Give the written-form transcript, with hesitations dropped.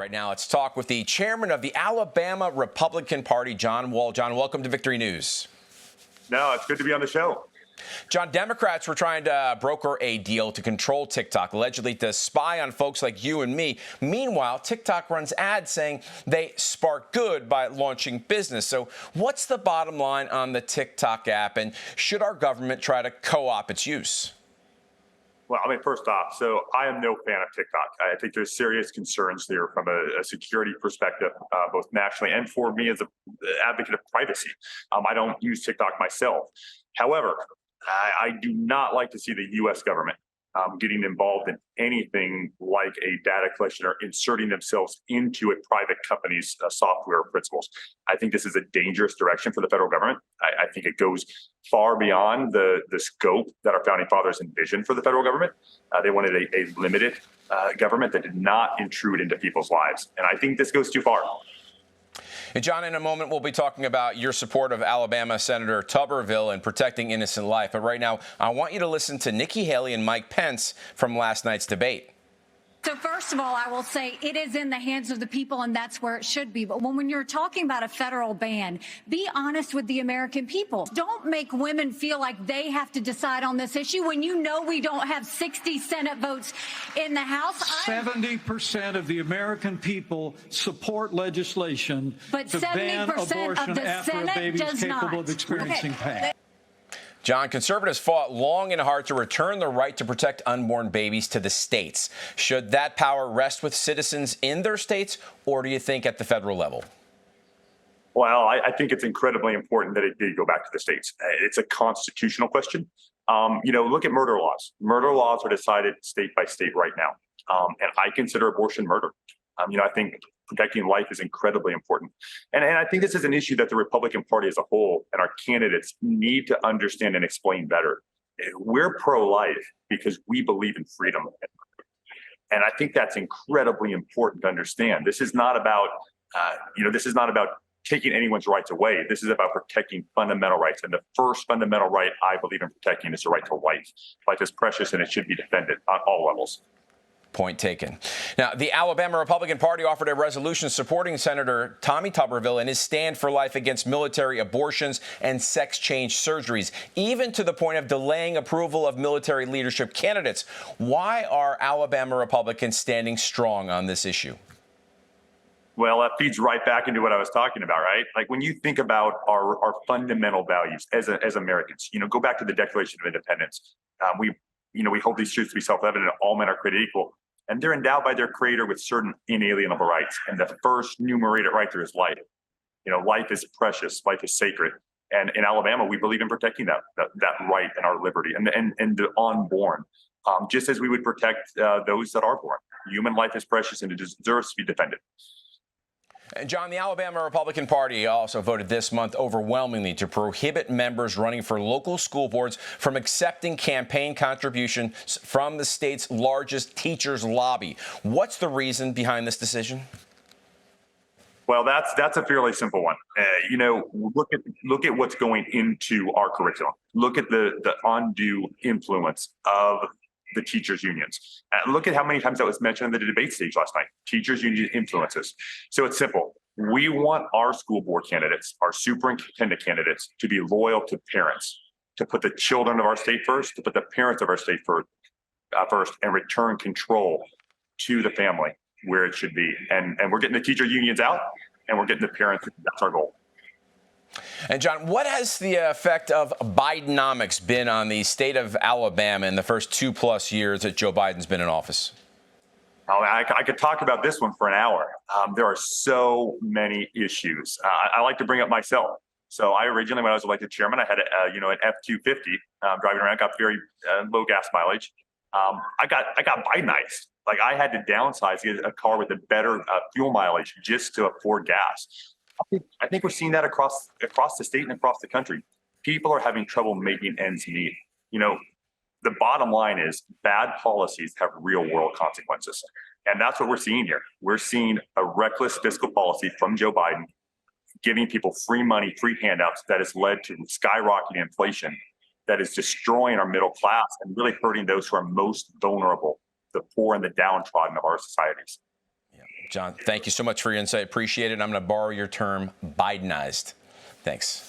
right, now let's talk with the chairman of the Alabama Republican Party, John Wahl. John, welcome to Victory News. No, it's good to be on the show. John, Democrats were trying to broker a deal to control TikTok, allegedly to spy on folks like you and me. Meanwhile, TikTok runs ads saying they spark good by launching business. So what's the bottom line on the TikTok app, and should our government try to co-opt its use? Well, first off, so I am no fan of TikTok. I think there's serious concerns there from a security perspective, both nationally and for me as an advocate of privacy. I don't use TikTok myself. However, I do not like to see the U.S. government getting involved in anything like a data collection or inserting themselves into a private company's software principles. I think this is a dangerous direction for the federal government. I think it goes far beyond the scope that our founding fathers envisioned for the federal government. They wanted a limited government that did not intrude into people's lives. And I think this goes too far. And John, in a moment, we'll be talking about your support of Alabama Senator Tuberville and protecting innocent life. But right now, I want you to listen to Nikki Haley and Mike Pence from last night's debate. So first of all, I will say it is in the hands of the people, and that's where it should be. But when you're talking about a federal ban, be honest with the American people. Don't make women feel like they have to decide on this issue when you know we don't have 60 Senate votes in the House. 70% of the American people support legislation to ban abortion after a baby is capable of experiencing pain. John, conservatives fought long and hard to return the right to protect unborn babies to the states. Should that power rest with citizens in their states, or do you think at the federal level? Well, I think it's incredibly important that it did go back to the states. It's a constitutional question. Look at murder laws. Murder laws are decided state by state right now. And I consider abortion murder. I think protecting life is incredibly important. And I think this is an issue that the Republican Party as a whole and our candidates need to understand and explain better. We're pro-life because we believe in freedom. And I think that's incredibly important to understand. This is not about, taking anyone's rights away. This is about protecting fundamental rights. And the first fundamental right I believe in protecting is the right to life. Life is precious and it should be defended on all levels. Point taken. Now, the Alabama Republican Party offered a resolution supporting Senator Tommy Tuberville in his stand for life against military abortions and sex change surgeries, even to the point of delaying approval of military leadership candidates. Why are Alabama Republicans standing strong on this issue? Well, that feeds right back into what I was talking about, right? Like when you think about our fundamental values as Americans, go back to the Declaration of Independence. We hold these truths to be self-evident. All men are created equal, and they're endowed by their creator with certain inalienable rights. And the first enumerated right there is life. Life is precious. Life is sacred. And in Alabama, we believe in protecting that right and our liberty and the unborn, just as we would protect those that are born. Human life is precious and it deserves to be defended. And John, the Alabama Republican Party also voted this month overwhelmingly to prohibit members running for local school boards from accepting campaign contributions from the state's largest teachers lobby. What's the reason behind this decision? Well, that's a fairly simple one. Look at what's going into our curriculum. Look at the undue influence of the teachers' unions. Look at how many times that was mentioned in the debate stage last night. Teachers' union influences. So it's simple. We want our school board candidates, our superintendent candidates, to be loyal to parents, to put the children of our state first, to put the parents of our state first, and return control to the family where it should be. And we're getting the teacher unions out, and we're getting the parents. That's our goal. And John, what has the effect of Bidenomics been on the state of Alabama in the first 2+ years that Joe Biden's been in office? I could talk about this one for an hour. There are so many issues. I like to bring up myself. So I originally, when I was elected chairman, I had an F-250 driving around, got very low gas mileage. I got Bidenized. Like I had to downsize to get a car with a better fuel mileage just to afford gas. I think we're seeing that across the state and across the country. People are having trouble making ends meet. The bottom line is bad policies have real world consequences. And that's what we're seeing here. We're seeing a reckless fiscal policy from Joe Biden, giving people free money, free handouts that has led to skyrocketing inflation, that is destroying our middle class and really hurting those who are most vulnerable, the poor and the downtrodden of our societies. John, thank you so much for your insight. Appreciate it. I'm going to borrow your term, Bidenized. Thanks.